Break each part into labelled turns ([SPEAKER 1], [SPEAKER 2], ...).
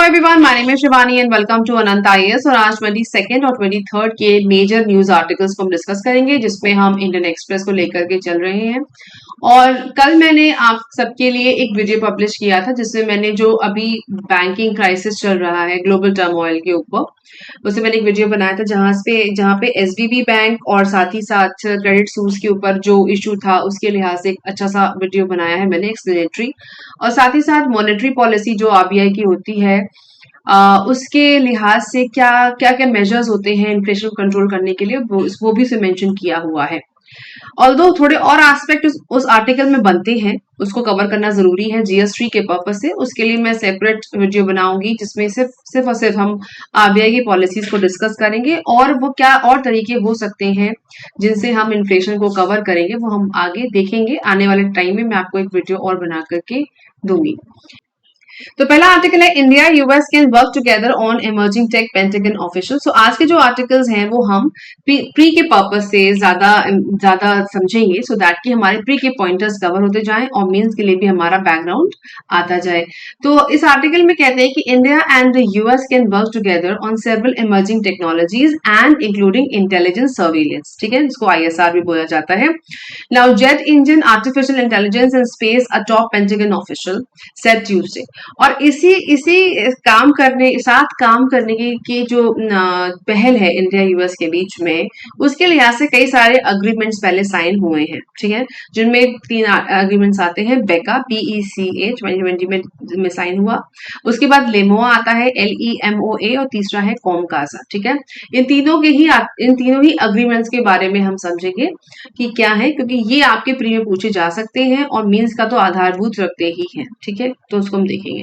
[SPEAKER 1] Everyone, my name is Shivani and welcome to Anant IAS. और आज 22 और 23 के मेजर न्यूज आर्टिकल्स को हम डिस्कस करेंगे, जिसमें हम इंडियन एक्सप्रेस को लेकर के चल रहे हैं। और कल मैंने आप सबके लिए एक वीडियो पब्लिश किया था, जिसमें मैंने जो अभी बैंकिंग क्राइसिस चल रहा है ग्लोबल टर्मोइल के ऊपर, उससे मैंने एक वीडियो बनाया था जहाँ पे एसवीबी बैंक और साथ ही साथ क्रेडिट सूट्स के ऊपर जो इशू था उसके लिहाज से एक अच्छा सा वीडियो बनाया है मैंने, एक्सप्लेनेटरी। और साथ ही साथ मॉनेटरी पॉलिसी जो आरबीआई की होती है, उसके लिहाज से क्या क्या क्या मेजर्स होते हैं इन्फ्लेशन कंट्रोल करने के लिए, वो भी उसे मेंशन किया हुआ है। ऑल्दो थोड़े और एस्पेक्ट उस आर्टिकल में बनते हैं, उसको कवर करना जरूरी है जीएस3 के पर्पज से। उसके लिए मैं सेपरेट वीडियो बनाऊंगी, जिसमें सिर्फ और सिर्फ हम आरबीआई की पॉलिसीज को डिस्कस करेंगे और वो क्या और तरीके हो सकते हैं जिनसे हम इन्फ्लेशन को कवर करेंगे, वो हम आगे देखेंगे। आने वाले टाइम में मैं आपको एक वीडियो और बना करके दूंगी। तो पहला आर्टिकल है, India US can work together on emerging tech Pentagon official. So आज के जो आर्टिकल्स हैं वो हम प्री के पर्पज से ज्यादा समझेंगे, सो दैट कि हमारे प्री के पॉइंटर्स कवर होते जाएं और मीन्स के लिए भी हमारा बैकग्राउंड आता जाए। तो इस आर्टिकल में कहते हैं कि India and the US can work together on several emerging technologies and including intelligence surveillance, ठीक है, जिसको आईएसआर भी बोला जाता है। Now jet engine artificial intelligence in space a top pentagon official said Tuesday. और इसी काम करने की जो पहल है इंडिया यूएस के बीच में, उसके लिहाज से कई सारे अग्रीमेंट्स पहले साइन हुए हैं, ठीक है, जिनमें 3 अग्रीमेंट्स आते हैं। बेका BECA 2020 में साइन हुआ, उसके बाद लेमोआ आता है LEMOA, और तीसरा है कॉमकासा, ठीक है। इन तीनों ही अग्रीमेंट्स के बारे में हम समझेंगे कि क्या है, क्योंकि ये आपके प्री में पूछे जा सकते हैं और मीन्स का तो आधारभूत रखते ही हैं, ठीक है, तो उसको हम देखेंगे।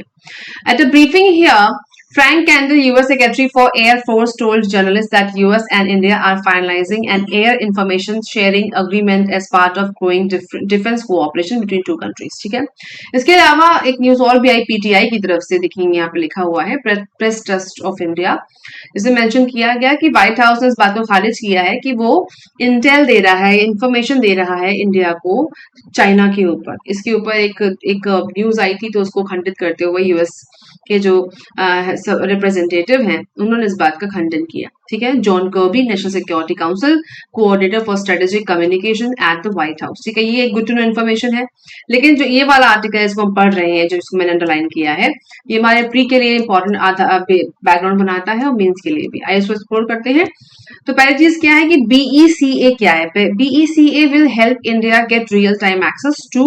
[SPEAKER 1] At a briefing here, Frank Kendall, U.S. Secretary for Air Force, told journalists that U.S. and India are finalizing an air information sharing agreement as part of growing defense cooperation between two countries. ठीक है। इसके अलावा एक news और भी आई PTI की तरफ से, दिखेंगे यहाँ पे लिखा हुआ है प्रेस ट्रस्ट ऑफ इंडिया। इसमें मेंशन किया गया कि व्हाइट हाउस ने इस बात को खारिज किया है कि वो इंटेल दे रहा है, इंफॉर्मेशन दे रहा है इंडिया को चाइना के ऊपर। इसके ऊपर एक न्यूज आई थी, तो उसको खंडित करते हुए यूएस के जो रिप्रेजेंटेटिव हैं, उन्होंने इस बात का खंडन किया, ठीक है। John Kirby, national security council coordinator for strategic communication at the white house, ठीक है। ये एक गुड टू नो इन्फॉर्मेशन है, लेकिन जो ये वाला आर्टिकल है इसको हम पढ़ रहे हैं, जो इसको मैंने अंडरलाइन किया है, ये हमारे प्री के लिए इंपॉर्टेंट बैकग्राउंड बनाता है और मीन्स के लिए भी। आइए इसको एक्सप्लोर करते हैं। तो पहली चीज क्या है कि BECA क्या है। BECA will help India get real time access to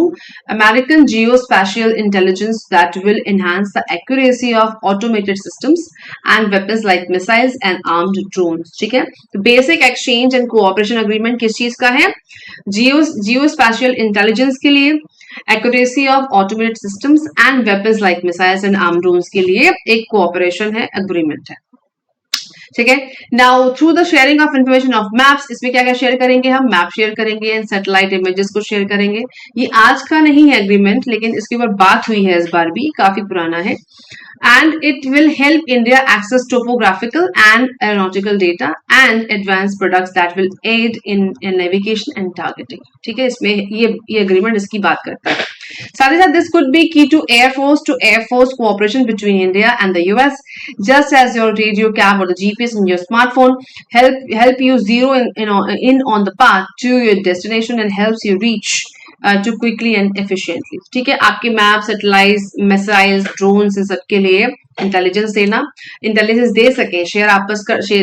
[SPEAKER 1] American geospatial intelligence that will enhance the accuracy of automated systems and weapons like missiles and armed drones, ठीक है। तो basic exchange and cooperation agreement किस चीज का है? Geospatial intelligence के लिए, accuracy of automated systems and weapons like missiles and armed drones के लिए एक कोऑपरेशन है, अग्रीमेंट है, ठीक है। Now through the sharing of information of maps, इसमें क्या क्या शेयर करेंगे हम? मैप शेयर करेंगे एंड सैटेलाइट इमेजेस को शेयर करेंगे। ये आज का नहीं है एग्रीमेंट, लेकिन इसके ऊपर बात हुई है इस बार भी, काफी पुराना है। And it will help India access topographical and aeronautical data and advanced products that will aid in navigation and targeting, ठीक है। इसमें ये agreement इसकी बात करता है। साथ ही साथ this could be key to Air Force cooperation between India and the US, just as your radio cap or the GPS in your smartphone help you zero in on the path to your destination and helps you reach to quickly and efficiently, ठीक है। आपके map, satellite, missiles, drones, इन सब के लिए intelligence देना, intelligence दे सके,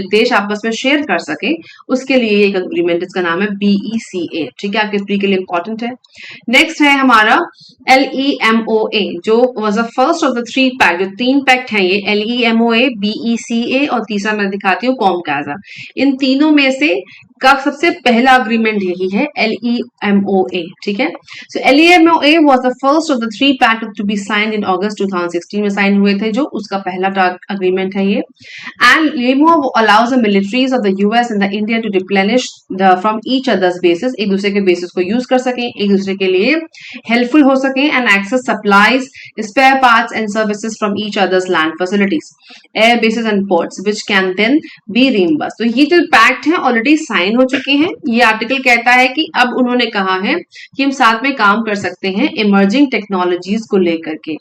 [SPEAKER 1] देश आपस में शेयर कर सके, उसके लिए एक अग्रीमेंट, इसका नाम है BECA, ठीक है। आपके प्री के लिए इंपॉर्टेंट है। नेक्स्ट है हमारा LEMOA, जो was the first of the 3 pact, जो 3 पैक्ट है ये, LEMOA, BECA और तीसरा मैं दिखाती हूँ कॉमकासा। इन तीनों में से का सबसे पहला अग्रीमेंट यही है, LEMOA, ठीक है। So LEMOA was the first of the 3 pact to be signed in August 2016 में साइन हुए थे, जो उसका पहला अग्रीमेंट है ये। And LEMOA allows the militaries of the US and the India to replenish from each others basis, एक दूसरे के बेसिस को यूज कर सकें, एक दूसरे के लिए हेल्पफुल हो सकें, and access supplies, spare parts and services from each others land facilities, air bases and ports, which can then be reimbursed. तो ये जो पैक्ट है ऑलरेडी साइन हो चुके हैं। ये आर्टिकल कहता है कि अब उन्होंने कहा है कि हम साथ में काम कर सकते हैं इमर्जिंग टेक्नोलॉजीज को लेकर के।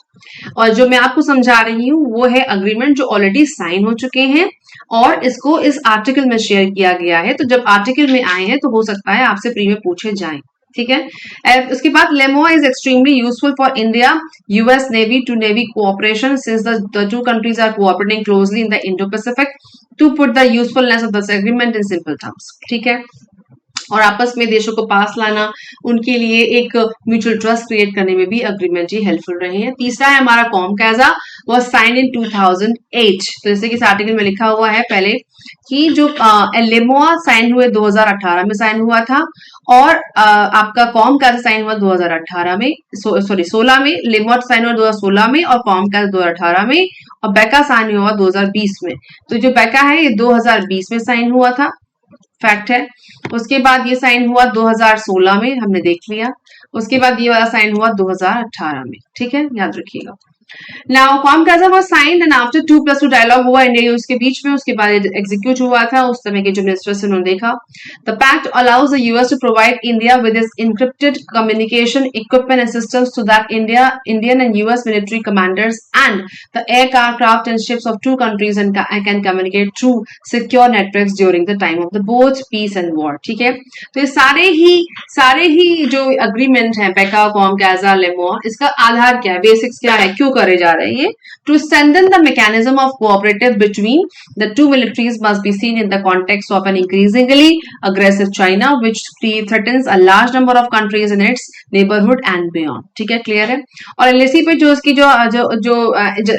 [SPEAKER 1] और जो मैं आपको समझा रही हूँ वो है अग्रीमेंट जो ऑलरेडी साइन हो चुके हैं और इसको इस आर्टिकल में शेयर किया गया है। तो जब आर्टिकल में आए हैं तो हो सकता है आपसे प्री में पूछे जाएं। ठीक है। उसके बाद LEMOA is extremely useful for India US navy to navy cooperation since the two countries are cooperating closely in the Indo Pacific to put the usefulness of this agreement in simple terms. ठीक है। और आपस में देशों को पास लाना, उनके लिए एक म्यूचुअल ट्रस्ट क्रिएट करने में भी अग्रीमेंट ही हेल्पफुल रहे हैं। तीसरा है हमारा कॉमकैजा वाज साइंड इन 2008। तो जैसे कि इस आर्टिकल में लिखा हुआ है पहले कि जो लेमोआ साइन हुए 2018 में साइन हुआ था और आपका कॉमकैजा साइन हुआ 2018 में, सॉरी 16 में। लेमोआ साइन हुआ 2016 में और कॉमकैजा 2018 में और बेका साइन हुआ 2020 में। तो जो बेका है ये 2020 में साइन हुआ था, फैक्ट है। उसके बाद ये साइन हुआ 2016 में, हमने देख लिया। उसके बाद ये वाला साइन हुआ 2018 में। ठीक है, याद रखिएगा। Now COMCASA was signed and after 2+2 dialogue हुआ इंडिया यूएस के बीच में, उसके बाद एग्जीक्यूट हुआ था। उस समय के जो मिनिस्टर्स उन्होंने देखा the pact allows the US to provide India with its encrypted communication equipment and systems so that Indian and US military commanders and the aircraft and ships of two countries can communicate through secure networks during the time of the both peace and war। ठीक है, तो ये सारे ही जो agreement है बेका, कॉमकैजा, LEMOA, इसका आधार क्या है, बेसिक्स क्या है, क्यों करे जा रहे हैं? To strengthen the mechanism of cooperative between the two militaries must be seen in the context of an increasingly aggressive China which threatens a large number of countries in its neighbourhood and beyond. ठीक है, clear है। और LAC पे जो उसकी जो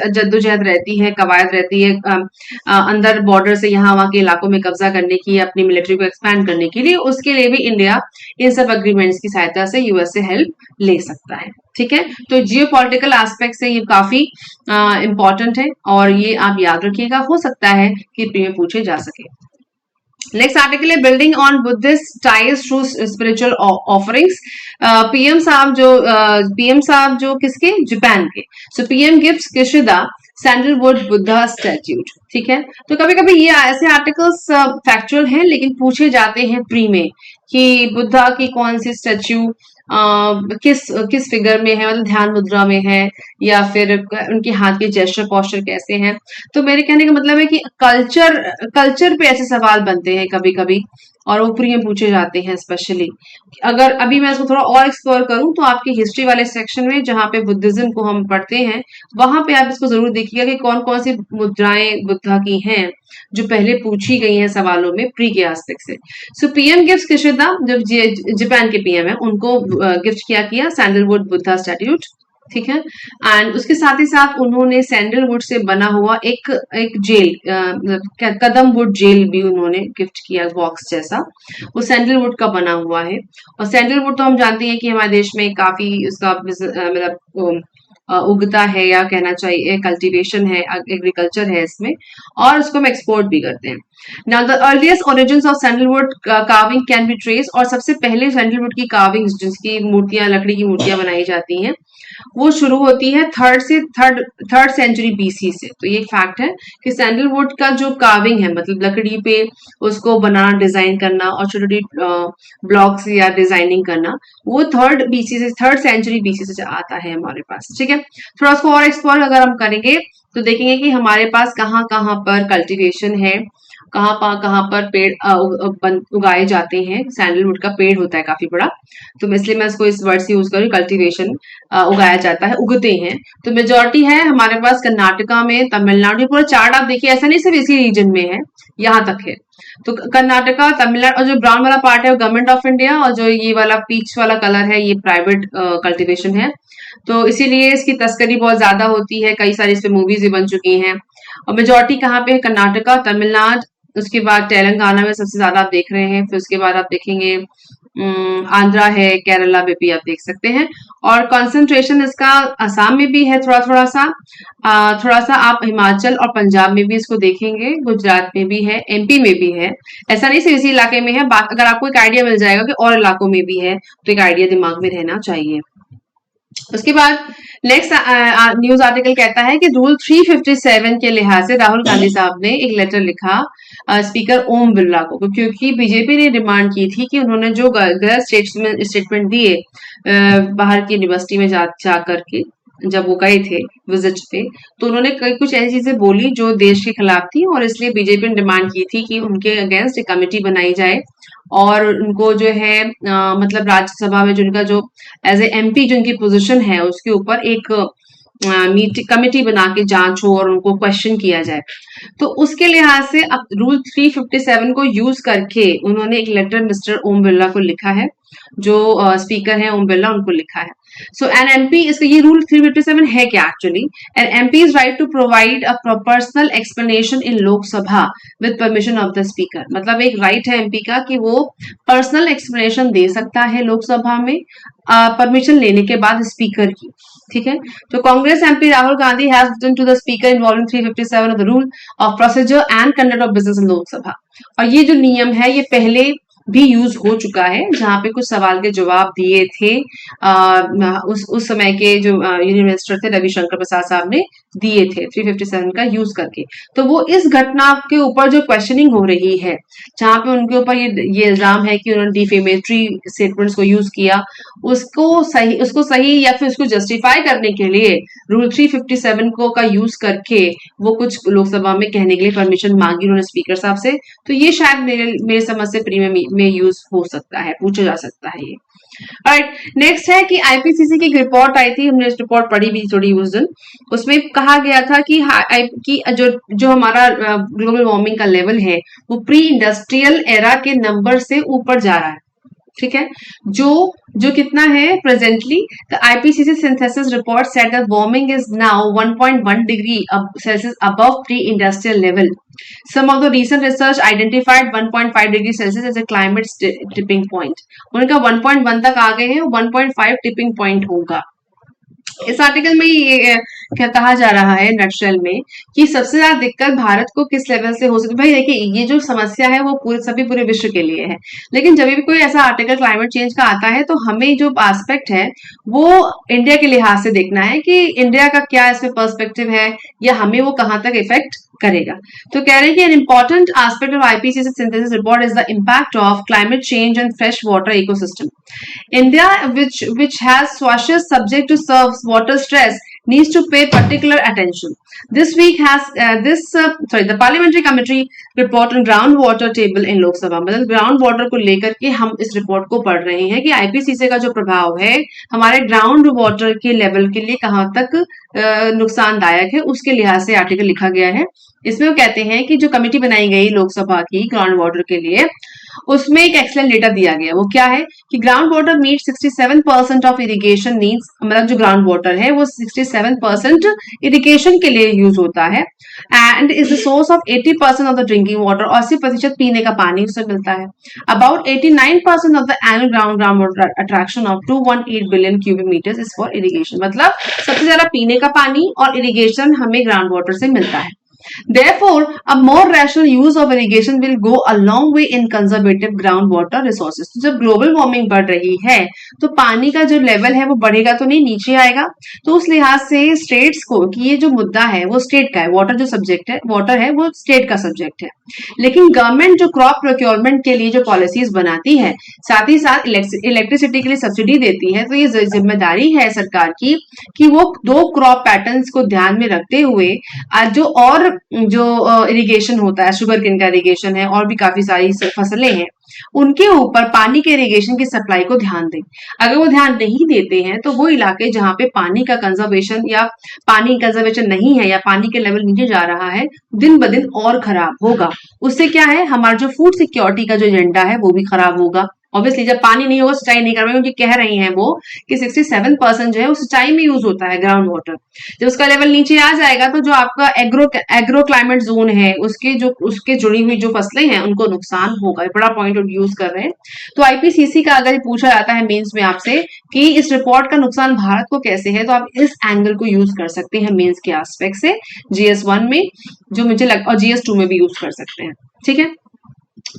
[SPEAKER 1] जद्दोजहद रहती है, कवायद रहती है अंदर बॉर्डर से यहाँ वहां के इलाकों में कब्जा करने की, अपनी मिलिट्री को एक्सपैंड करने के लिए, उसके लिए भी इंडिया इन सब अग्रीमेंट्स की सहायता से यूएस से हेल्प ले सकता है। ठीक है, तो जियो पॉलिटिकल एस्पेक्ट से ये काफी इंपॉर्टेंट है और ये आप याद रखिएगा, हो सकता है कि प्री में पूछे जा सके। नेक्स्ट आर्टिकल है building on Buddhist ties through spiritual offerings. PM साहब जो किसके, जापान के। So PM gives Kishida sandalwood Buddha statute. ठीक है, तो कभी कभी ये ऐसे आर्टिकल्स फैक्चुअल हैं लेकिन पूछे जाते हैं प्री में कि बुद्धा की कौन सी स्टैच्यू किस फिगर में है, मतलब ध्यान मुद्रा में है या फिर उनके हाथ के जेस्चर पोस्चर कैसे हैं। तो मेरे कहने का मतलब है कि कल्चर पे ऐसे सवाल बनते हैं कभी कभी और वो प्री में पूछे जाते हैं। स्पेशली अगर अभी मैं इसको थोड़ा और एक्सप्लोर करूं तो आपके हिस्ट्री वाले सेक्शन में जहाँ पे बुद्धिज्म को हम पढ़ते हैं वहां पे आप इसको जरूर देखिएगा कि कौन कौन सी मुद्राएं बुद्धा की हैं जो पहले पूछी गई हैं सवालों में प्री के एस्पेक्ट से। सो पीएम गिफ्ट किशिदा जो जापान के पीएम है उनको गिफ्ट किया सैंडलवुड बुद्धा स्टैट्यूट। ठीक है, एंड उसके साथ ही साथ उन्होंने सैंडलवुड से बना हुआ एक जेल, कदमवुड जेल भी उन्होंने गिफ्ट किया, बॉक्स जैसा, वो सैंडलवुड का बना हुआ है। और सैंडलवुड तो हम जानते हैं कि हमारे देश में काफी उसका मतलब उगता है या कहना चाहिए कल्टीवेशन है, एग्रीकल्चर है इसमें, और उसको हम एक्सपोर्ट भी करते हैं। Now the earliest origins of sandalwood carving can be trace, और सबसे पहले सैंडलवुड की कार्विंग्स जिसकी मूर्तियां, लकड़ी की मूर्तियां बनाई जाती हैं, वो शुरू होती है थर्ड सेंचुरी बीसी से। तो ये एक फैक्ट है कि सैंडलवुड का जो कार्विंग है, मतलब लकड़ी पे उसको बनाना, डिजाइन करना और छोटी छोटी ब्लॉक्स या डिजाइनिंग करना, वो थर्ड सेंचुरी बीसी से आता है हमारे पास। ठीक है, थोड़ा उसको और एक्सप्लोर अगर हम करेंगे तो देखेंगे कि हमारे पास कहाँ कहाँ पर कल्टीवेशन है, कहाँ पर पेड़ उगाए जाते हैं। सैंडलवुड का पेड़ होता है काफी बड़ा, तो इसलिए मैं इसको इस वर्ड से यूज करूँ, कल्टीवेशन, उगाया जाता है, उगते हैं। तो मेजोरिटी है हमारे पास कर्नाटका में, तमिलनाडु, पूरा चार्ट आप देखिए, ऐसा नहीं सिर्फ इसी रीजन में है, यहाँ तक है। तो कर्नाटका, तमिलनाडु, और जो ब्राउन वाला पार्ट है वो गवर्नमेंट ऑफ इंडिया, और जो ये वाला पीच वाला कलर है ये प्राइवेट कल्टीवेशन है। तो इसीलिए इसकी तस्करी बहुत ज्यादा होती है, कई सारी इस पे मूवीज भी बन चुकी हैं। और मेजोरिटी कहाँ पे है, कर्नाटका, तमिलनाडु, उसके बाद तेलंगाना में सबसे ज्यादा आप देख रहे हैं, फिर उसके बाद आप देखेंगे आंध्रा है, केरला में भी आप देख सकते हैं। और कंसंट्रेशन इसका असम में भी है थोड़ा सा आप हिमाचल और पंजाब में भी इसको देखेंगे, गुजरात में भी है, एमपी में भी है। ऐसा नहीं सिर्फ इसी इलाके में है, अगर आपको एक आइडिया मिल जाएगा कि और इलाकों में भी है तो एक आइडिया दिमाग में रहना चाहिए। उसके बाद नेक्स्ट न्यूज आर्टिकल कहता है कि रूल 357 के लिहाज से राहुल गांधी साहब ने एक लेटर लिखा स्पीकर ओम बिरला को, क्योंकि बीजेपी ने डिमांड की थी कि उन्होंने जो गलत स्टेटमेंट दिए बाहर की यूनिवर्सिटी में जा करके जब वो गए थे विजिट पे, तो उन्होंने कई कुछ ऐसी चीजें बोली जो देश के खिलाफ थी, और इसलिए बीजेपी ने डिमांड की थी कि उनके अगेंस्ट एक कमेटी बनाई जाए और उनको जो है मतलब राज्यसभा में जो उनका जो एज ए एमपी जो उनकी पोजीशन है उसके ऊपर एक कमेटी बना के जांच हो और उनको क्वेश्चन किया जाए। तो उसके लिहाज से अब रूल 357 को यूज करके उन्होंने एक लेटर मिस्टर ओम बिरला को लिखा है, जो स्पीकर है ओम बिरला, उनको लिखा है। सो एन एमपी, इसका ये रूल 357 है क्या actually? An MP is right to provide a personal explanation in Lok Sabha with permission of the speaker. मतलब एक राइट है एमपी का कि वो पर्सनल एक्सप्लेनेशन दे सकता है लोकसभा में परमिशन लेने के बाद स्पीकर की। ठीक है, तो Congress MP Rahul Gandhi has written to the speaker involving 357 of the rule of procedure and conduct of business in Lok Sabha. और ये जो नियम है ये पहले भी यूज हो चुका है, जहां पे कुछ सवाल के जवाब दिए थे उस समय के जो यूनियन मिनिस्टर थे रविशंकर प्रसाद साहब ने दिए थे 357 का यूज करके। तो वो इस घटना के ऊपर जो क्वेश्चनिंग हो रही है, जहां पे उनके ऊपर ये इल्जाम है कि उन्होंने डिफेमेटरी स्टेटमेंट्स को यूज किया, उसको सही या फिर उसको जस्टिफाई करने के लिए रूल 357 को का यूज करके वो कुछ लोकसभा में कहने के लिए परमिशन मांगी उन्होंने स्पीकर साहब से। तो ये शायद मेरे समझ से प्रीमियम में यूज हो सकता है, पूछा जा सकता है ये। राइट, नेक्स्ट है कि आईपीसीसी की एक रिपोर्ट आई थी, हमने इस रिपोर्ट पढ़ी भी थोड़ी उस दिन। उसमें कहा गया था कि जो हमारा ग्लोबल वार्मिंग का लेवल है वो प्री इंडस्ट्रियल एरा के नंबर से ऊपर जा रहा है। ठीक है, जो कितना है presently, the IPCC synthesis report said that warming is now 1.1 degree Celsius above pre industrial level. Some of the recent research identified 1.5 degree Celsius as a climate tipping point. उनका 1.1 तक आ गए हैं, 1.5 टिपिंग पॉइंट होगा। इस article में ये कहा जा रहा है नटशेल में कि सबसे ज्यादा दिक्कत भारत को किस लेवल से हो सकती है। भाई देखिए, ये जो समस्या है वो पूरे विश्व के लिए है, लेकिन जब भी कोई ऐसा आर्टिकल क्लाइमेट चेंज का आता है तो हमें जो एस्पेक्ट है वो इंडिया के लिहाज से देखना है कि इंडिया का क्या इसमें पर्सपेक्टिव है या हमें वो कहां तक इफेक्ट करेगा। तो कह रहे हैं कि an important aspect of IPCC synthesis report is the impact of climate change and fresh water ecosystem. India, which has swashes subject to water stress, needs to pay particular attention. This week has the parliamentary committee report on groundwater table in Lok Sabha। मतलब ground water को लेकर के हम इस report को पढ़ रहे हैं कि आईपीसीसी का जो प्रभाव है हमारे ग्राउंड वाटर के लेवल के लिए कहां तक नुकसानदायक है, उसके लिहाज से आर्टिकल लिखा गया है। इसमें वो कहते हैं कि जो कमेटी बनाई गई लोकसभा की ग्राउंड वाटर के लिए, उसमें एक एक्सेलेंट डेटा दिया गया। वो क्या है कि ground water meet 67% of irrigation needs. मतलब जो ग्राउंड वाटर है वो 67% इरिगेशन के लिए यूज होता है and is the source of 80% of the drinking water. 80% पीने का पानी उससे मिलता है। About 89% of the annual ground water attraction of 218 billion cubic metres is for irrigation. मतलब सबसे ज्यादा पीने का पानी और इरिगेशन हमें ग्राउंड वाटर से मिलता है। Therefore, a more rational use of irrigation will go a long way in conservative groundwater resources। तो जब ग्लोबल वार्मिंग बढ़ रही है तो पानी का जो लेवल है वो बढ़ेगा तो नहीं, नीचे आएगा। तो उस लिहाज से स्टेट्स को कि ये जो मुद्दा है वो स्टेट का है, वाटर जो सब्जेक्ट है, वाटर है वो स्टेट का सब्जेक्ट है। लेकिन गवर्नमेंट जो क्रॉप प्रोक्योरमेंट के लिए जो पॉलिसीज बनाती है, साथ ही साथ इलेक्ट्रिसिटी के लिए सब्सिडी देती है, तो ये जिम्मेदारी है सरकार की कि वो दो क्रॉप पैटर्न्स को ध्यान में रखते हुए जो इरिगेशन होता है, शुगर केन का इरिगेशन है और भी काफी सारी फसलें हैं, उनके ऊपर पानी के इरिगेशन की सप्लाई को ध्यान दें। अगर वो ध्यान नहीं देते हैं तो वो इलाके जहां पे पानी का कंजर्वेशन या पानी कंजर्वेशन नहीं है या पानी के लेवल नीचे जा रहा है, दिन ब दिन और खराब होगा। उससे क्या है, हमारा जो फूड सिक्योरिटी का जो एजेंडा है वो भी खराब होगा। ऑब्वियसली जब पानी नहीं होगा सिंचाई नहीं कर रहे, क्योंकि कह रही हैं वो कि 67% जो है वो सिंचाई में यूज होता है ग्राउंड वाटर। जब उसका लेवल नीचे आ जाएगा तो जो आपका एग्रो क्लाइमेट जोन है उसके जुड़ी हुई जो फसलें हैं उनको नुकसान होगा। बड़ा पॉइंट यूज कर रहे हैं। तो आईपीसीसी का अगर पूछा जाता है मेंस में आपसे कि इस रिपोर्ट का नुकसान भारत को कैसे है, तो आप इस एंगल को यूज कर सकते हैं मेंस के एस्पेक्ट से, GS1 में जो मुझे और GS2 में भी यूज कर सकते हैं। ठीक है,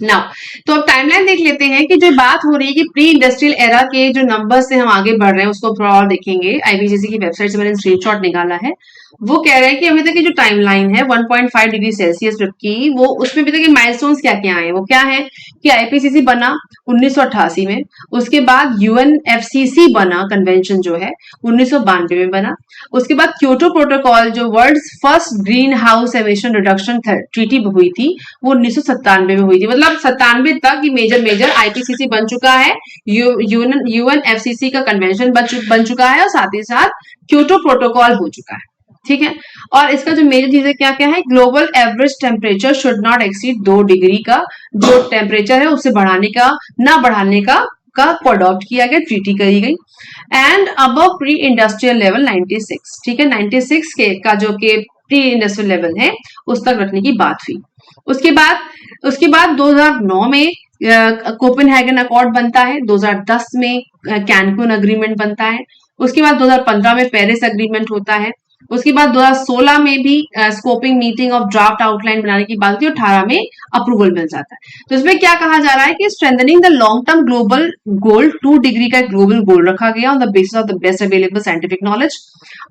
[SPEAKER 1] नाउ तो अब टाइमलाइन देख लेते हैं कि जो बात हो रही है कि प्री इंडस्ट्रियल एरा के जो नंबर से हम आगे बढ़ रहे हैं उसको थोड़ा और देखेंगे। आईपीसीसी की वेबसाइट से मैंने स्क्रीनशॉट निकाला है। वो कह रहा है कि अभी तक की जो टाइमलाइन है 1.5 डिग्री सेल्सियस की, वो उसमें अभी तक के माइलस्टोन्स क्या क्या आए, वो क्या है कि आईपीसीसी बना 1988 में, उसके बाद यूएनएफसीसी बना कन्वेंशन जो है 1992 में बना, उसके बाद क्योटो प्रोटोकॉल जो world's first green house emission reduction treaty हुई थी वो 1997 में हुई थी। मतलब 97 तक ये मेजर मेजर आईपीसीसी बन चुका है, यूएनएफसीसी का कन्वेंशन बन चुका है और साथ ही साथ क्योटो प्रोटोकॉल हो चुका है। ठीक है, और इसका जो मेजर चीजें क्या क्या है, global average temperature should not exceed 2 degree का जो टेम्परेचर है उससे बढ़ाने का ना बढ़ाने का को अडॉप्ट किया गया, ट्रीटी करी गई। And above pre industrial level 96, ठीक है, 96 के का जो कि प्री इंडस्ट्रियल लेवल है उस तक रखने की बात हुई। उसके बाद 2009 में कोपेनहेगन अकॉर्ड बनता है, 2010 में कैनकुन अग्रीमेंट बनता है, उसके बाद 2015 में पेरिस अग्रीमेंट होता है, उसके बाद 2016 में भी scoping meeting of draft outline बनाने की बात होती है, 18 में अप्रूवल मिल जाता है। तो इसमें क्या कहा जा रहा है कि strengthening the long term global goal, 2 degree का ग्लोबल गोल रखा गया on the basis of the best available scientific knowledge,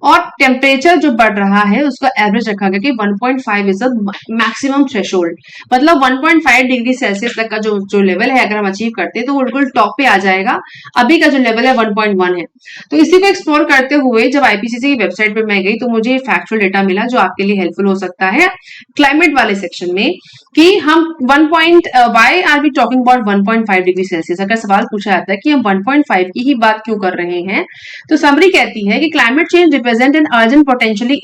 [SPEAKER 1] और टेम्परेचर जो बढ़ रहा है उसका एवरेज रखा गया कि 1.5 इज द मैक्सिमम थ्रेशोल्ड। मतलब 1.5 डिग्री सेल्सियस तक का जो लेवल है अगर हम अचीव करते हैं तो वो बिल्कुल टॉप पे आ जाएगा। अभी का जो लेवल है 1.1 है। तो इसी को एक्सप्लोर करते हुए जब आईपीसीसी की वेबसाइट पे मैं गई तो मुझे फैक्चुअल डेटा मिला जो आपके लिए हेल्पफुल हो सकता है क्लाइमेट वाले सेक्शन में, कि हम why are we talking about 1.5 degree Celsius. अगर सवाल पूछा जाता है कि हम 1.5 की ही बात क्यों कर रहे हैं, तो समरी कहती है कि climate change represent an urgent potentially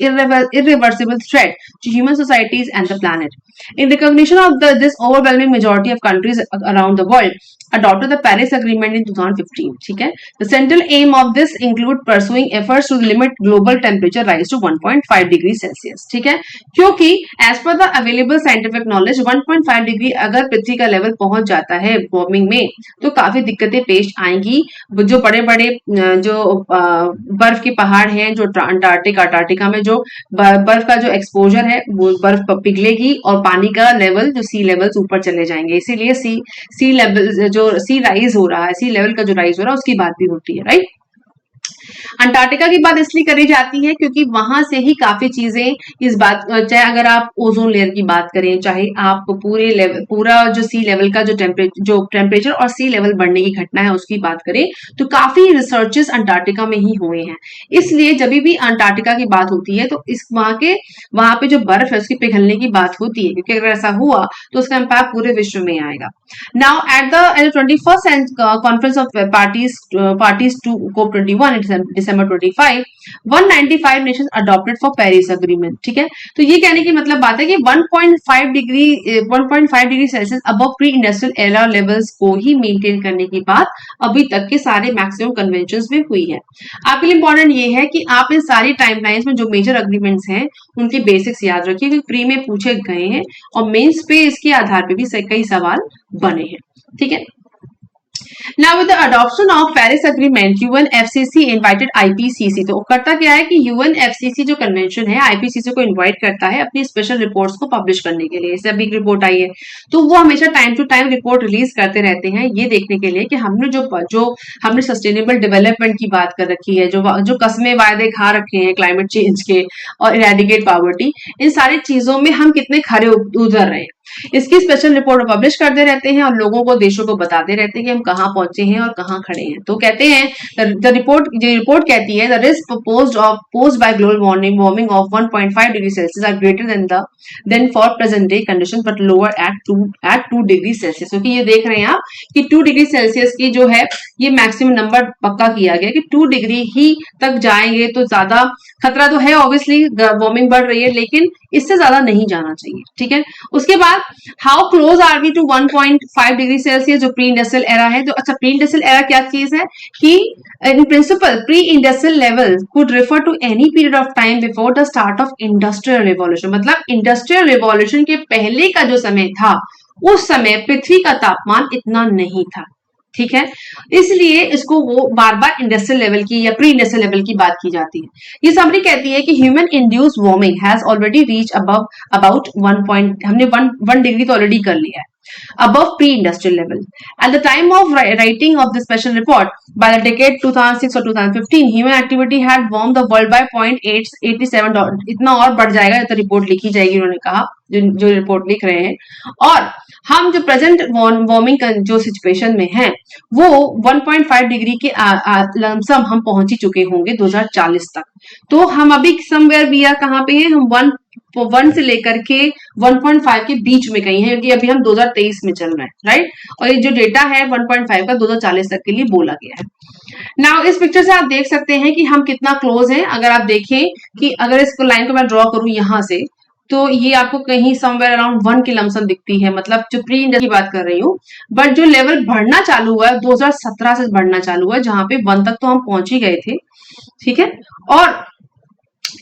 [SPEAKER 1] irreversible threat to human societies and the planet. In recognition of this overwhelming majority of countries around the world adopted the Paris Agreement in 2015. ठीक है, the central aim of this include pursuing efforts to limit global temperature rise to 1.5 degree Celsius. ठीक है, क्योंकि as per the available scientific knowledge 1.5 degree अगर पृथ्वी का level पहुंच जाता है वार्मिंग में तो काफी दिक्कतें पेश आएंगी। जो बड़े बड़े जो बर्फ के पहाड़ हैं, जो अंटार्कटिका में जो बर्फ का जो एक्सपोजर है वो बर्फ पिघलेगी और पानी का लेवल जो सी लेवल्स ऊपर चले जाएंगे। इसीलिए सी लेवल जो सी राइज हो रहा है, सी लेवल का जो राइज हो रहा है उसकी बात भी होती है, राइट। अंटार्कटिका की बात इसलिए करी जाती है क्योंकि वहां से ही काफी चीजें इस बात, चाहे अगर आप ओजोन लेयर की बात करें, चाहे आप पूरा जो सी लेवल का जो टेम्परेचर और सी लेवल बढ़ने की घटना है उसकी बात करें तो काफी रिसर्चेस अंटार्कटिका में ही हुए हैं। इसलिए जब भी अंटार्कटिका की बात होती है तो वहां पे जो बर्फ है उसके पिघलने की बात होती है, क्योंकि अगर ऐसा हुआ तो उसका इम्पैक्ट पूरे विश्व में आएगा। Now at the 21st conference of parties to COP21 in December 25, 195 nations adopted for Paris Agreement। ठीक है, तो ये कहने की मतलब बात है कि 1.5 degree Celsius above pre industrial era levels को ही मेंटेन करने की बात अभी तक के सारे मैक्सिमम कन्वेंशंस में हुई है। आपके लिए इंपॉर्टेंट ये है कि आप इन सारी टाइमलाइंस में जो मेजर अग्रीमेंट्स हैं उनकी बेसिक्स याद रखिए, क्योंकि प्री में पूछे गए हैं और मेंस पे इसके आधार पे भी कई सवाल बने हैं। ठीक है, Now with the adoption of Paris Agreement, UNFCCC invited IPCC। तो करता क्या है कि UNFCCC जो कन्वेंशन है IPCC को इनवाइट करता है अपनी स्पेशल रिपोर्ट्स को पब्लिश करने के लिए। जैसे अभी एक रिपोर्ट आई है तो वो हमेशा time to time report release करते रहते हैं, ये देखने के लिए कि हमने जो हमने सस्टेनेबल डेवलपमेंट की बात कर रखी है, जो कस्मे वायदे खा रखे हैं क्लाइमेट चेंज के और इरेडिकेट पॉवर्टी, इन सारी चीजों में हम कितने खरे उतर रहे हैं, इसकी स्पेशल रिपोर्ट पब्लिश करते रहते हैं और लोगों को, देशों को बताते रहते हैं कि हम कहाँ पहुंचे हैं और कहाँ खड़े हैं। तो कहते हैं द रिपोर्ट कहती है the risk posed by global warming of 1.5 degree Celsius are greater than for present day conditions but lower at 2 degree Celsius। क्योंकि ये देख रहे हैं आप कि 2 डिग्री सेल्सियस की जो है ये मैक्सिमम नंबर पक्का किया गया कि 2 डिग्री ही तक जाएंगे तो ज्यादा खतरा तो है, ऑब्वियसली वार्मिंग बढ़ रही है, लेकिन इससे ज्यादा नहीं जाना चाहिए। ठीक है, उसके बाद how close are we to 1.5 degree Celsius जो प्री इंडस्ट्रियल एरा है। तो अच्छा, प्री इंडस्ट्रियल एरा क्या चीज है कि in principle pre industrial level could refer to any period of time before the start of industrial revolution. मतलब industrial revolution के पहले का जो समय था उस समय पृथ्वी का तापमान इतना नहीं था। ठीक है, इसलिए इसको वो बार बार इंडस्ट्रियल लेवल की या प्री इंडस्ट्रियल लेवल की बात की जाती है। ये समरी कहती है कि human induce warming has already reach about 1 degree तो ऑलरेडी कर लिया है। above pre-industrial level. At the time of writing of the special report, by the decade 2006 or 2015, human activity had warmed the world by 0.87. इतना और बढ़ जाएगा तो report लिखी जाएगी, उन्होंने कहा, जो रिपोर्ट लिख रहे हैं। और हम जो प्रेजेंट वार्मिंग का जो सिचुएशन में है वो 1.5 डिग्री के लमसम हम पहुंच ही चुके होंगे 2040 तक। तो हम अभी समवेयर वी आर कहाँ पे हैं, हम 1 से लेकर के 1.5 के बीच में कहीं है, क्योंकि अभी हम 2023 में चल रहे हैं, राइट। और ये जो डेटा है 1.5 का 2040 तक के लिए बोला गया है। नाउ इस पिक्चर से आप देख सकते हैं कि हम कितना क्लोज हैं। अगर आप देखें कि अगर इस लाइन को मैं ड्रॉ करूं यहां से, तो ये आपको कहीं समवेयर अराउंड 1 की लमसम दिखती है, मतलब जो प्री इंडस्ट्री की बात कर रही हूँ। बट जो लेवल बढ़ना चालू हुआ है 2017 से बढ़ना चालू हुआ है, जहां पे 1 तक तो हम पहुंच ही गए थे, ठीक है। और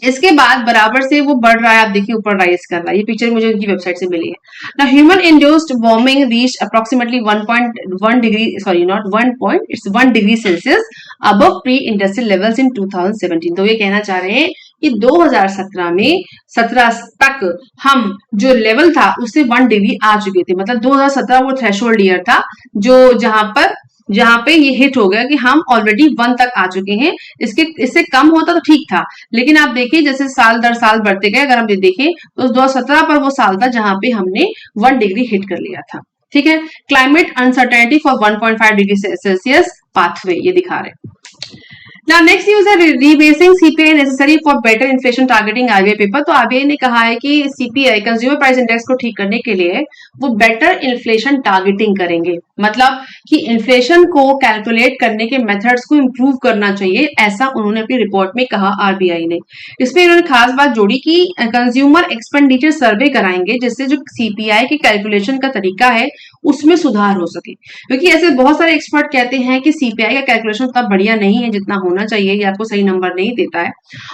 [SPEAKER 1] इसके बाद बराबर से वो बढ़ रहा है, आप देखिए ऊपर राइज कर रहा है। ये पिक्चर मुझे उनकी वेबसाइट से मिली है। ना human induced warming reached approximately 1.1 degree, sorry not 1 point, it's 1 degree Celsius above pre industrial levels in 2017। तो ये कहना चाह रहे हैं कि 2017 में 17 तक हम जो लेवल था उससे 1 डिग्री आ चुके थे। मतलब 2017 वो थ्रेशोल्ड ईयर था जो जहां पे ये हिट हो गया कि हम ऑलरेडी 1 तक आ चुके हैं। इससे कम होता तो ठीक था, लेकिन आप देखिए जैसे साल दर साल बढ़ते गए, अगर हम देखें तो 2017 पर वो साल था जहां पे हमने 1 डिग्री हिट कर लिया था, ठीक है। Climate uncertainty for 1.5 degree Celsius pathway, ये दिखा रहे। Now next news है rebasing CPI necessary for better inflation targeting RBI paper. तो RBI ने कहा है कि CPI कंज्यूमर प्राइस इंडेक्स को ठीक करने के लिए वो बेटर इन्फ्लेशन टारगेटिंग करेंगे। मतलब कि इन्फ्लेशन को कैलकुलेट करने के मेथड्स को इम्प्रूव करना चाहिए, ऐसा उन्होंने अपनी रिपोर्ट में कहा RBI ने। इसमें इन्होंने खास बात जोड़ी कि कंज्यूमर एक्सपेंडिचर सर्वे कराएंगे, जिससे जो CPI के कैलकुलेशन का तरीका है उसमें सुधार हो सके। क्योंकि ऐसे बहुत सारे एक्सपर्ट कहते हैं कि CPI का कैलकुलेशन उतना बढ़िया नहीं है जितना होना चाहिए, ये आपको सही नंबर नहीं देता है,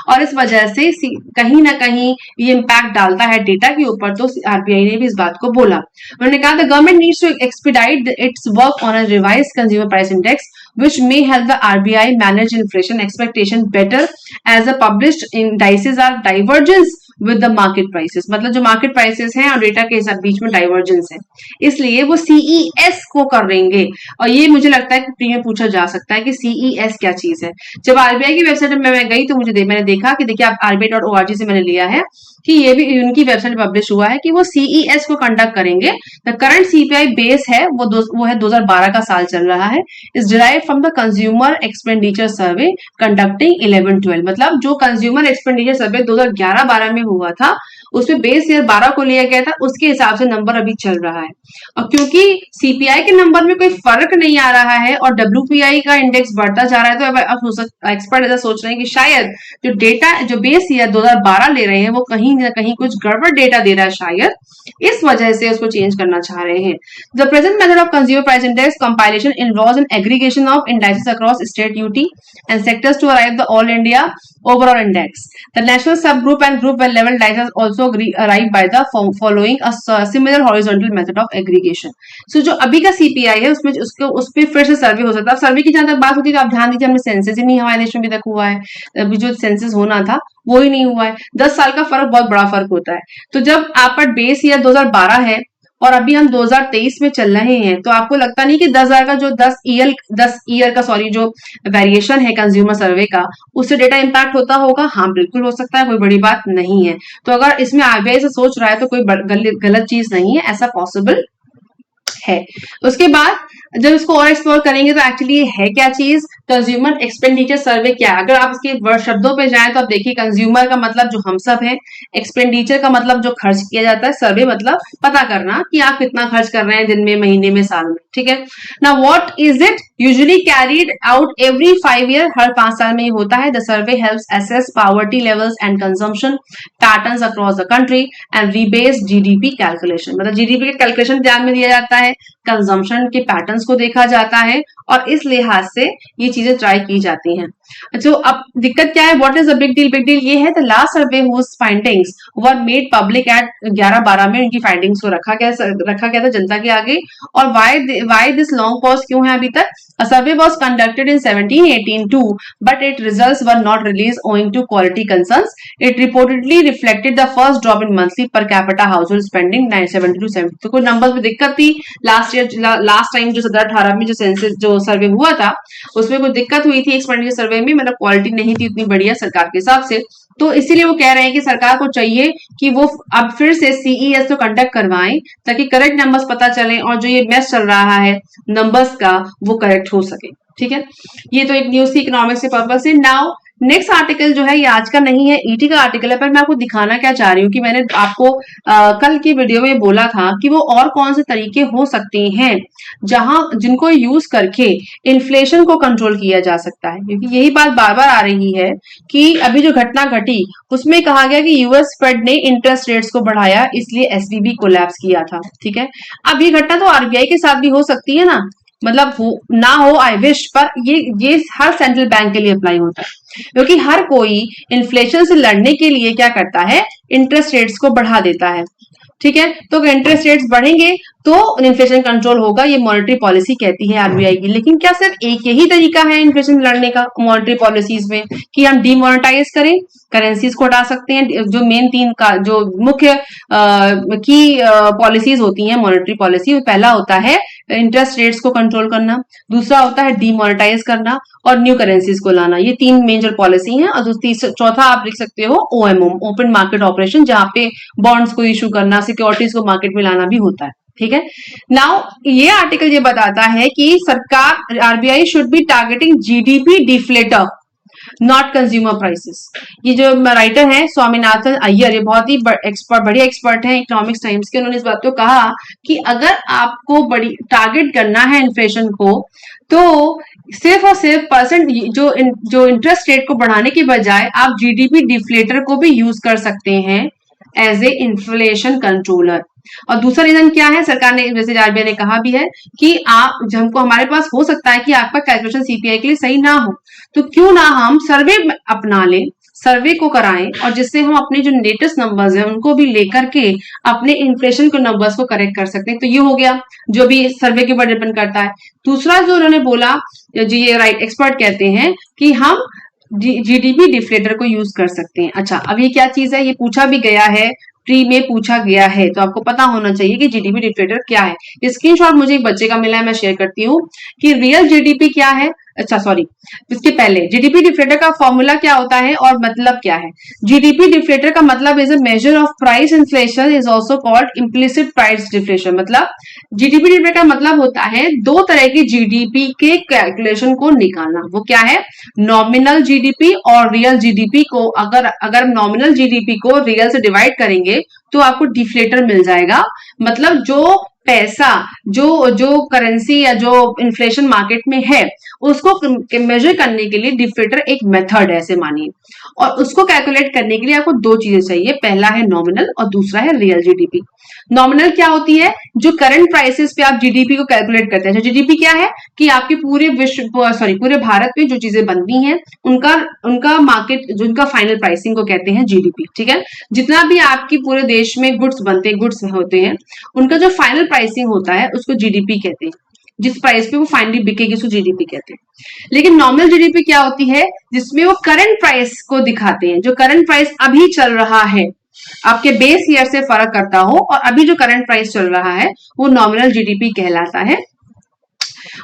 [SPEAKER 1] और इस वजह से कहीं ना कहीं ये इम्पैक्ट डालता है डेटा के ऊपर। तो RBI ने भी इस बात को बोला। उन्होंने कहा the government needs to expedite its work on a revised consumer price index which may help the RBI manage inflation expectation better as the published indices are divergence with the market prices। मतलब जो market prices हैं और data के हिसाब बीच में divergence है, इसलिए वो CES को करेंगे। और ये मुझे लगता है कि प्री में पूछा जा सकता है कि CES क्या चीज है। जब RBI की वेबसाइट में मैं गई तो मैंने देखा कि देखिए आप RBI.org से मैंने लिया है कि ये भी उनकी वेबसाइट में पब्लिश हुआ है कि वो CES को कंडक्ट करेंगे। द करंट CPI बेस है वो है 2012 का साल चल रहा है। Is derived from the consumer expenditure survey conducting 11-12। मतलब जो कंज्यूमर एक्सपेंडिचर सर्वे 2011-12 में हुआ था उसमें बेस ईयर 12 को लिया गया था, उसके हिसाब से नंबर अभी चल रहा है। और क्योंकि CPI के नंबर में कोई फर्क नहीं आ रहा है और WPI का इंडेक्स बढ़ता जा रहा है, तो एक्सपर्ट ऐसा सोच रहे हैं कि शायद जो डेटा जो बेस ईयर 2012 ले रहे हैं वो कहीं ना कहीं कुछ गड़बड़ डेटा दे रहा है, शायद इस वजह से उसको चेंज करना चाह रहे हैं। The present method of consumer price index compilation involves an aggregation of indices across state UT and sectors to arrive the all India overall index. The national subgroup and group level data also arrived by the following a similar horizontal method of aggregation. So जो अभी का CPI है उसमें उस पर फिर से सर्वे हो सकता है। सर्वे की जहां तक बात होती है तो आप ध्यान दीजिए, हमने सेंसस ही नहीं हमारे देश में अभी तक हुआ है, अभी जो सेंसस होना था वो ही नहीं हुआ है। 10 साल का फर्क बहुत बड़ा फर्क होता है। तो जब आप पर बेस ईयर 2012 है और अभी हम 2023 में चल रहे हैं, तो आपको लगता नहीं कि 10,000 का जो 10 ईयर का जो वेरिएशन है कंज्यूमर सर्वे का, उससे डेटा इंपैक्ट होता होगा? हाँ बिल्कुल हो सकता है, कोई बड़ी बात नहीं है। तो अगर इसमें RBI से सोच रहा है तो कोई गलत चीज नहीं है, ऐसा पॉसिबल है। उसके बाद जब इसको और एक्सप्लोर करेंगे तो एक्चुअली ये है क्या चीज, कंज्यूमर एक्सपेंडिचर सर्वे क्या है। अगर आप इसके शब्दों पे जाएं तो आप देखिए कंज्यूमर का मतलब जो हम सब है, एक्सपेंडिचर का मतलब जो खर्च किया जाता है, सर्वे मतलब पता करना कि आप कितना खर्च कर रहे हैं दिन में, महीने में, साल में, ठीक है ना। What is it usually carried out every 5 year, हर 5 साल में ये होता है। The survey helps assess poverty levels and consumption patterns across the country and rebase GDP calculation. मतलब GDP के कैलकुलेशन ध्यान में दिया जाता है है, कंजम्पशन के पैटर्न्स को देखा जाता है और इस लिहाज से ये चीजें ट्राई की जाती हैं। तो अब दिक्कत क्या है, what is the big deal? Big deal ये है the last survey whose findings were made public at 11-12 में उनकी फाइंडिंग्स को रखा गया था जनता के आगे। और व्हाई दिस लॉन्ग पॉज क्यों है अभी तक? A survey was conducted in 17-18 too, but its results were not released owing to quality concerns. It reportedly reflected the first drop in monthly per capita household spending 970 to 70। तो कुछ numbers में दिक्कत थी last time जो 17-18 में जो census जो सर्वे हुआ था उसमें कुछ दिक्कत हुई थी एक्सपेंडिचर सर्वे में, मतलब क्वालिटी नहीं थी उतनी बढ़िया सरकार के हिसाब से। तो इसीलिए वो कह रहे हैं कि सरकार को चाहिए कि वो अब फिर से सीईएस को कंडक्ट करवाएं ताकि करेक्ट नंबर्स पता चलें और जो ये मेस चल रहा है नंबर्स का वो करेक्ट हो सके। ठीक है, ये तो एक न्यूज थी इकोनॉमिक्स के पर्पज से। नाउ नेक्स्ट आर्टिकल जो है ये आज का नहीं है, ईटी का आर्टिकल है, पर मैं आपको दिखाना क्या चाह रही हूँ कि मैंने आपको कल की वीडियो में बोला था कि वो और कौन से तरीके हो सकते हैं जहां जिनको यूज करके इन्फ्लेशन को कंट्रोल किया जा सकता है, क्योंकि यही बात बार बार आ रही है कि अभी जो घटना घटी उसमें कहा गया कि यूएस फेड ने इंटरेस्ट रेट्स को बढ़ाया इसलिए एसवीबी कोलैप्स किया था। ठीक है, अब ये घटना तो आरबीआई के साथ भी हो सकती है ना, मतलब ना हो आई विश, पर ये हर सेंट्रल बैंक के लिए अप्लाई होता है क्योंकि हर कोई इन्फ्लेशन से लड़ने के लिए क्या करता है, इंटरेस्ट रेट्स को बढ़ा देता है। ठीक है, तो इंटरेस्ट रेट्स बढ़ेंगे तो इन्फ्लेशन कंट्रोल होगा, ये मॉनेटरी पॉलिसी कहती है आरबीआई की। लेकिन क्या सिर्फ एक यही तरीका है इन्फ्लेशन लड़ने का मॉनेटरी पॉलिसीज में कि हम डीमोनेटाइज करें, करेंसीज को हटा सकते हैं? जो मेन तीन का जो मुख्य की पॉलिसीज होती हैं मॉनेटरी पॉलिसी, पहला होता है इंटरेस्ट रेट्स को कंट्रोल करना, दूसरा होता है डीमोनेटाइज करना और न्यू करेंसीज को लाना। ये तीन मेजर पॉलिसी हैं। और चौथा आप लिख सकते हो ओएमओ, ओपन मार्केट ऑपरेशन, जहां पे बॉन्ड्स को इशू करना, सिक्योरिटीज को मार्केट में लाना भी होता है। ठीक है, नाउ ये आर्टिकल ये बताता है कि सरकार RBI should be targeting GDP deflator not consumer prices. ये जो राइटर है स्वामीनाथन अय्यर, ये बहुत ही बढ़िया एक्सपर्ट है इकोनॉमिक्स टाइम्स के, उन्होंने इस बात को कहा कि अगर आपको बड़ी टारगेट करना है इन्फ्लेशन को तो सिर्फ और सिर्फ परसेंट जो इंटरेस्ट रेट को बढ़ाने के बजाय आप जीडीपी डिफ्लेटर को भी यूज कर सकते हैं एज ए इन्फ्लेशन कंट्रोलर। और दूसरा रीजन क्या है, सरकार ने जैसे आरबीआई ने कहा भी है कि आप हमको हमारे पास हो सकता है कि आपका कैलकुलेशन सीपीआई के लिए सही ना हो, तो क्यों ना हम सर्वे अपना लें, सर्वे को कराएं और जिससे हम अपने जो लेटेस्ट नंबर्स हैं उनको भी लेकर के अपने इन्फ्लेशन के नंबर्स को करेक्ट कर सकते हैं। तो ये हो गया जो भी सर्वे के ऊपर डिपेंड करता है। दूसरा जो उन्होंने बोला, जी ये राइट एक्सपर्ट कहते हैं कि हम जीडीपी डिफ्लेटर को यूज कर सकते हैं। अच्छा, अब ये क्या चीज है, ये पूछा भी गया है, प्री में पूछा गया है, तो आपको पता होना चाहिए कि जीडीपी डिफ्लेटर क्या है। स्क्रीनशॉट मुझे एक बच्चे का मिला है, मैं शेयर करती हूँ कि रियल जीडीपी क्या है। अच्छा सॉरी, इसके पहले जीडीपी डिफ्लेटर का फॉर्मूला क्या होता है और मतलब क्या है। जीडीपी डिफ्लेटर का मतलब is a measure of price inflation, is also called implicit price deflation. मतलब जीडीपी डिफ्लेटर का मतलब होता है दो तरह की जीडीपी के कैलकुलेशन को निकालना। वो क्या है, नॉमिनल जीडीपी और रियल जीडीपी को अगर नॉमिनल जीडीपी को रियल से डिवाइड करेंगे तो आपको डिफ्लेटर मिल जाएगा। मतलब जो पैसा जो करेंसी या जो इन्फ्लेशन मार्केट में है उसको मेजर करने के लिए डिफ्लेटर एक मेथड है ऐसे मानिए, और उसको कैलकुलेट करने के लिए आपको दो चीजें चाहिए, पहला है नॉमिनल और दूसरा है रियल जीडीपी। नॉमिनल क्या होती है, जो करंट प्राइसेस पे आप जीडीपी को कैलकुलेट करते हैं। जीडीपी क्या है कि आपके पूरे पूरे भारत में जो चीजें बनती हैं उनका मार्केट, जो उनका फाइनल प्राइसिंग को कहते हैं जीडीपी। ठीक है, जितना भी आपकी पूरे देश में गुड्स बनते हैं, गुड्स होते हैं, उनका जो फाइनल प्राइसिंग होता है उसको जीडीपी कहते हैं। जिस प्राइस पे वो फाइनली बिकेगी उसको जीडीपी कहते हैं। लेकिन नॉमिनल जीडीपी क्या होती है, जिसमें वो करंट प्राइस को दिखाते हैं, जो करंट प्राइस अभी चल रहा है, आपके बेस ईयर से फर्क करता हो और अभी जो करंट प्राइस चल रहा है वो नॉमिनल जीडीपी कहलाता है।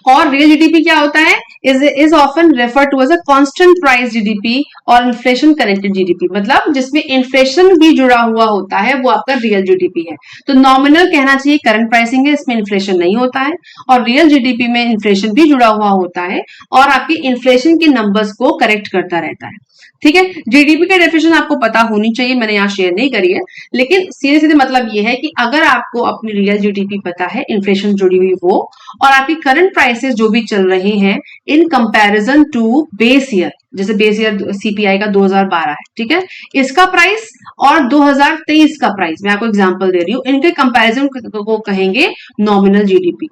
[SPEAKER 1] और रियल जीडीपी क्या होता है, is often refer to as a constant price GDP और इन्फ्लेशन कनेक्टेड जीडीपी। मतलब जिसमें इन्फ्लेशन भी जुड़ा हुआ होता है वो आपका रियल जीडीपी है। तो नॉमिनल कहना चाहिए करंट प्राइसिंग है, इसमें इन्फ्लेशन नहीं होता है, और रियल जीडीपी में इन्फ्लेशन भी जुड़ा हुआ होता है और आपके इन्फ्लेशन के नंबर्स को करेक्ट करता रहता है। ठीक है, जीडीपी का डेफिनेशन आपको पता होनी चाहिए, मैंने यहाँ शेयर नहीं करी है, लेकिन सीधे सीधे मतलब ये है कि अगर आपको अपनी रियल जीडीपी पता है, इन्फ्लेशन जुड़ी हुई वो, और आपकी करंट प्राइसेस जो भी चल रहे हैं in comparison to base year, जैसे बेस ईयर सीपीआई का 2012 है, ठीक है, इसका प्राइस और 2023 का प्राइस, मैं आपको एग्जांपल दे रही हूँ, इनके कंपैरिजन को कहेंगे नॉमिनल जीडीपी।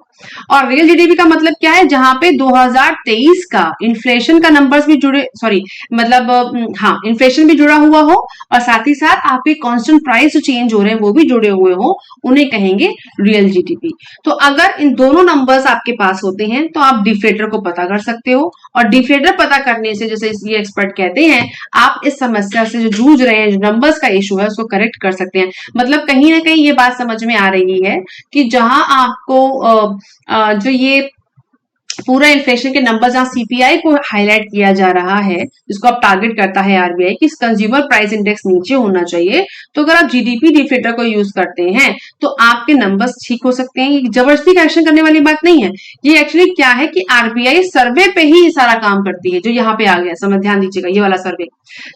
[SPEAKER 1] और रियल जीडीपी का मतलब क्या है, जहां पे 2023 का इन्फ्लेशन का नंबर्स भी जुड़े, सॉरी मतलब हाँ, इन्फ्लेशन भी जुड़ा हुआ हो और साथ ही साथ आपके कांस्टेंट प्राइस जो चेंज हो रहे हैं वो भी जुड़े हुए हो, उन्हें कहेंगे रियल जीडीपी। तो अगर इन दोनों नंबर्स आपके पास होते हैं तो आप डिफ्लेटर को पता कर सकते हो, और डिफ्लेटर पता करने से, जैसे ये एक्सपर्ट कहते हैं, आप इस समस्या से जो जूझ रहे हैं, जो नंबर्स का इशू है, उसको करेक्ट कर सकते हैं। मतलब कहीं ना कहीं ये बात समझ में आ रही है कि जहां आपको जो ये पूरा इन्फ्लेशन के नंबर जहां सीपीआई को हाईलाइट किया जा रहा है, जिसको आप टारगेट करता है आरबीआई कि कंज्यूमर प्राइस इंडेक्स नीचे होना चाहिए, तो अगर आप जीडीपी डिफ्लेटर को यूज करते हैं तो आपके नंबर्स ठीक हो सकते हैं। ये जबरदस्ती का एक्शन करने वाली बात नहीं है, ये एक्चुअली क्या है कि आरबीआई सर्वे पे ही सारा काम करती है, जो यहाँ पे आ गया, समझ ध्यान दीजिएगा, ये वाला सर्वे,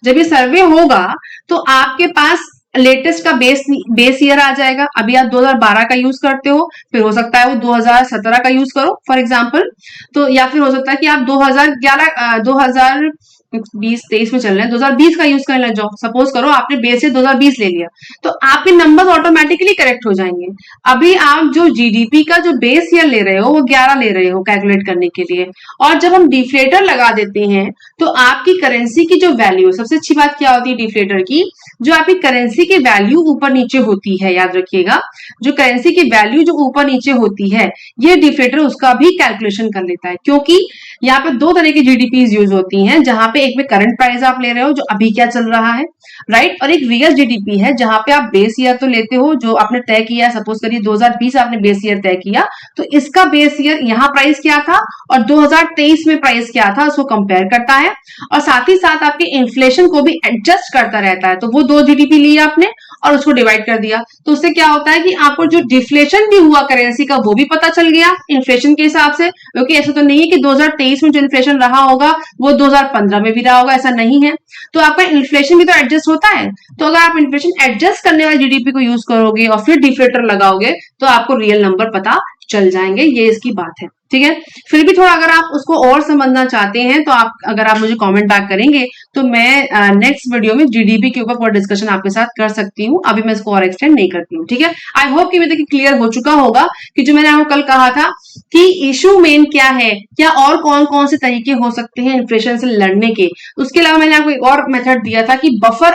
[SPEAKER 1] जब ये सर्वे होगा तो आपके पास लेटेस्ट का बेस ईयर आ जाएगा। अभी आप 2012 का यूज करते हो, फिर हो सकता है वो 2017 का यूज करो फॉर एग्जांपल, तो या फिर हो सकता है कि आप 2011 2023 में चल रहे हैं, 2020 का यूज करने लग जाओ। सपोज करो आपने बेस ईयर 2020 ले लिया, तो आपके नंबर्स ऑटोमेटिकली करेक्ट हो जाएंगे। अभी आप जो जीडीपी का जो बेस ईयर ले रहे हो वो 11 ले रहे हो कैलकुलेट करने के लिए, और जब हम डिफ्लेटर लगा देते हैं तो आपकी करेंसी की जो वैल्यू, सबसे अच्छी बात क्या होती है डिफ्लेटर की, जो आपकी करेंसी की वैल्यू ऊपर नीचे होती है, याद रखिएगा, जो करेंसी की वैल्यू जो ऊपर नीचे होती है, ये डिफ्लेटर उसका भी कैलकुलेशन कर लेता है। क्योंकि यहाँ पे दो तरह की जीडीपी यूज होती हैं, जहां पे एक में करंट प्राइस आप ले रहे हो जो अभी क्या चल रहा है, राइट, और एक रियल जीडीपी है जहां पे आप बेस ईयर तो लेते हो जो आपने तय किया, सपोज करिए 2020 आपने बेस ईयर तय किया, तो इसका बेस ईयर यहाँ प्राइस क्या था और 2023 में प्राइस क्या था, उसको कंपेयर करता है, और साथ ही साथ आपके इन्फ्लेशन को भी एडजस्ट करता रहता है। तो वो दो जीडीपी ली आपने और उसको डिवाइड कर दिया, तो उससे क्या होता है कि आपको जो डिफ्लेशन भी हुआ करेंसी का वो भी पता चल गया इन्फ्लेशन के हिसाब से, क्योंकि ऐसा तो नहीं है कि 2023 में जो इन्फ्लेशन रहा होगा वो 2015 में भी रहा होगा, ऐसा नहीं है। तो आपका इन्फ्लेशन भी तो एडजस्ट होता है, तो अगर आप इन्फ्लेशन एडजस्ट करने वाले जीडीपी को यूज करोगे और फिर डिफ्लेटर लगाओगे तो आपको रियल नंबर पता चल जाएंगे, ये इसकी बात है, ठीक है। फिर भी थोड़ा अगर आप उसको और समझना चाहते हैं तो अगर आप मुझे कमेंट बैक करेंगे तो मैं नेक्स्ट वीडियो में जीडीपी के ऊपर और डिस्कशन आपके साथ कर सकती हूँ। अभी मैं इसको और एक्सटेंड नहीं करती हूँ, ठीक है। आई होप कि मुझे क्लियर हो चुका होगा कि जो मैंने आपको कल कहा था कि इशू मेन क्या है, क्या और कौन कौन से तरीके हो सकते हैं इन्फ्लेशन से लड़ने के। उसके अलावा मैंने आपको एक और मेथड दिया था कि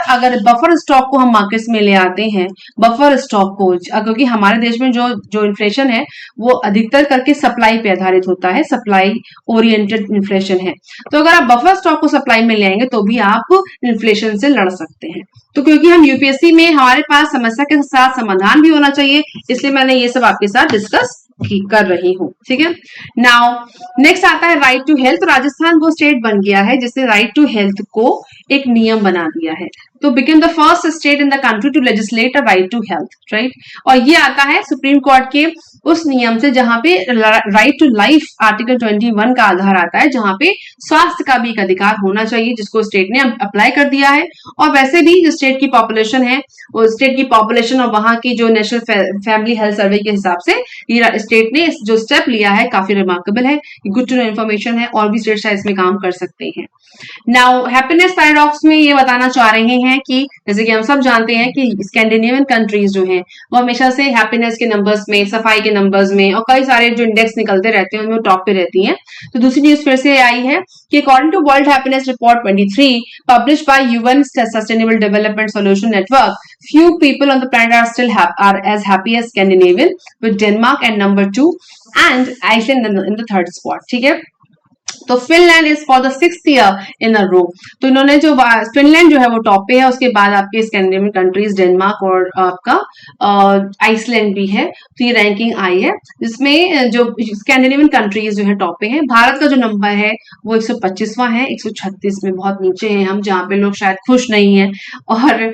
[SPEAKER 1] अगर बफर स्टॉक को हम मार्केट्स में ले आते हैं, बफर स्टॉक को, क्योंकि हमारे देश में जो इन्फ्लेशन है वो अधिकतर करके सप्लाई पे आधारित होता है, सप्लाई ओरिएंटेड इन्फ्लेशन है। तो अगर आप बफर स्टॉक को सप्लाई में ले आएंगे तो भी आप इन्फ्लेशन से लड़ सकते हैं। तो क्योंकि हम यूपीएससी में हमारे पास समस्या के साथ समाधान भी होना चाहिए, इसलिए मैंने ये सब आपके साथ डिस्कस कर रही हूँ, ठीक है। नाउ नेक्स्ट आता है राइट टू हेल्थ। राजस्थान वो स्टेट बन गया है जिसने राइट टू हेल्थ को एक नियम बना दिया है, तो become the first state in the country to legislate a right to health, right. और ये आता है सुप्रीम कोर्ट के उस नियम से जहां पे राइट टू लाइफ आर्टिकल 21 का आधार आता है, जहां पे स्वास्थ्य का भी एक अधिकार होना चाहिए, जिसको स्टेट ने अप्लाई कर दिया है। और वैसे भी जो स्टेट की पॉपुलेशन है, वो स्टेट की पॉपुलेशन और वहां की जो नेशनल फैमिली हेल्थ सर्वे के हिसाब से ये स्टेट ने जो स्टेप लिया है काफी रिमार्केबल है, गुड टू नो इन्फॉर्मेशन है, और भी स्टेट शायद इसमें काम कर सकते हैं। नाउ हैप्पीनेस पैराडॉक्स में ये बताना चाह रहे हैं कि जैसे कि हम सब जानते हैं कि स्कैंडिनेवियन कंट्रीज जो हैं वो हमेशा से हैप्पीनेस के नंबर्स में, सफाई के नंबर्स में और कई सारे जो इंडेक्स निकलते रहते हैं उनमें टॉप पे रहती हैं। तो दूसरी न्यूज फिर से आई है कि according to World Happiness Report 23 published by UN Sustainable Development Solution Network, few people on the planet are still are as happy as Scandinavian, with Denmark at number 2 and Iceland in the third spot, ठीक है। तो Finland is for the 6th year in a row, तो इन्होंने जो Finland जो है वो top पे है, उसके बाद आपके स्कैंडिनेवियन कंट्रीज डेनमार्क और आपका आइसलैंड भी है। तो ये रैंकिंग आई है जिसमें जो स्कैंडिनेवियन कंट्रीज जो है टॉप पे है। भारत का जो नंबर है वो 125वां है, 136 में बहुत नीचे हैं हम, जहाँ पे लोग शायद खुश नहीं है, और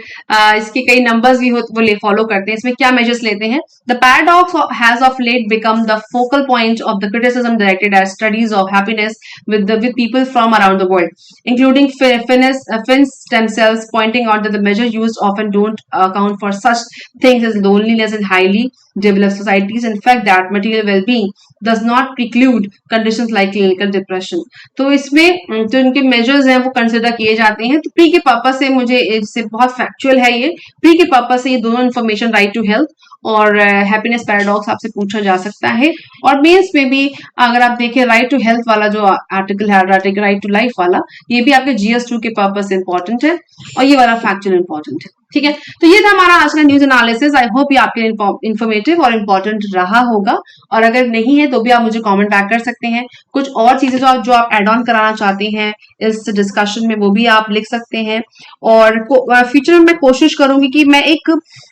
[SPEAKER 1] इसके कई नंबर्स भी वो फॉलो करते हैं। इसमें क्या मेजर्स लेते हैं? The paradox has of late become the focal point of the criticism directed at studies of happiness with people from around the world, including Finns themselves, pointing out that the measures used often don't account for such things as loneliness in highly developed societies. In fact, that material well-being does not preclude conditions like clinical depression. तो इसमें जो इनके measures हैं वो consider किए जाते हैं। तो प्री के पर्पस से मुझे इससे बहुत फैक्चुअल है ये। प्री के पर्पस से ये दोनों इन्फॉर्मेशन राइट टू हेल्थ और हैप्पीनेस पैराडॉक्स आपसे पूछा जा सकता है। और मेंस में भी अगर आप देखें राइट टू हेल्थ वाला जो आर्टिकल है, राइट टू लाइफ वाला, ये भी आपके GS2 के पर्पस से इंपॉर्टेंट है और ये वाला फैक्चुअल इंपॉर्टेंट है। ठीक है, तो ये था हमारा आज का न्यूज एनालिसिस। आई होप ये आपके लिए इन्फॉर्मेटिव और इम्पोर्टेंट रहा होगा, और अगर नहीं है तो भी आप मुझे कमेंट बैक कर सकते हैं। कुछ और चीजें जो आप एड ऑन कराना चाहते हैं इस डिस्कशन में वो भी आप लिख सकते हैं। और फ्यूचर में मैं कोशिश करूंगी कि मैं एक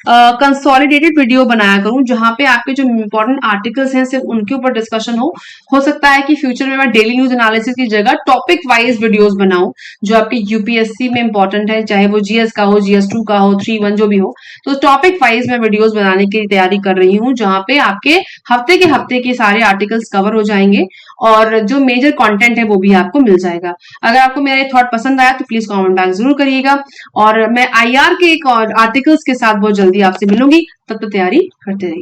[SPEAKER 1] कंसोलिडेटेड वीडियो बनाया करूं जहां पे आपके जो इंपॉर्टेंट आर्टिकल्स हैं सिर्फ उनके ऊपर डिस्कशन हो सकता है कि फ्यूचर में मैं डेली न्यूज एनालिसिस की जगह टॉपिक वाइज वीडियोस बनाऊं जो आपके यूपीएससी में इंपॉर्टेंट है, चाहे वो GS का हो, GS2 का हो, 3-1 जो भी हो। तो टॉपिक वाइज मैं वीडियोस बनाने की तैयारी कर रही हूँ जहां पे आपके हफ्ते के सारे आर्टिकल्स कवर हो जाएंगे और जो मेजर कंटेंट है वो भी आपको मिल जाएगा। अगर आपको मेरा ये थॉट पसंद आया तो प्लीज कमेंट बैक जरूर करिएगा, और मैं IR के एक और आर्टिकल्स के साथ बहुत जल्दी आपसे मिलूंगी। तब तक तैयारी करते रहिए।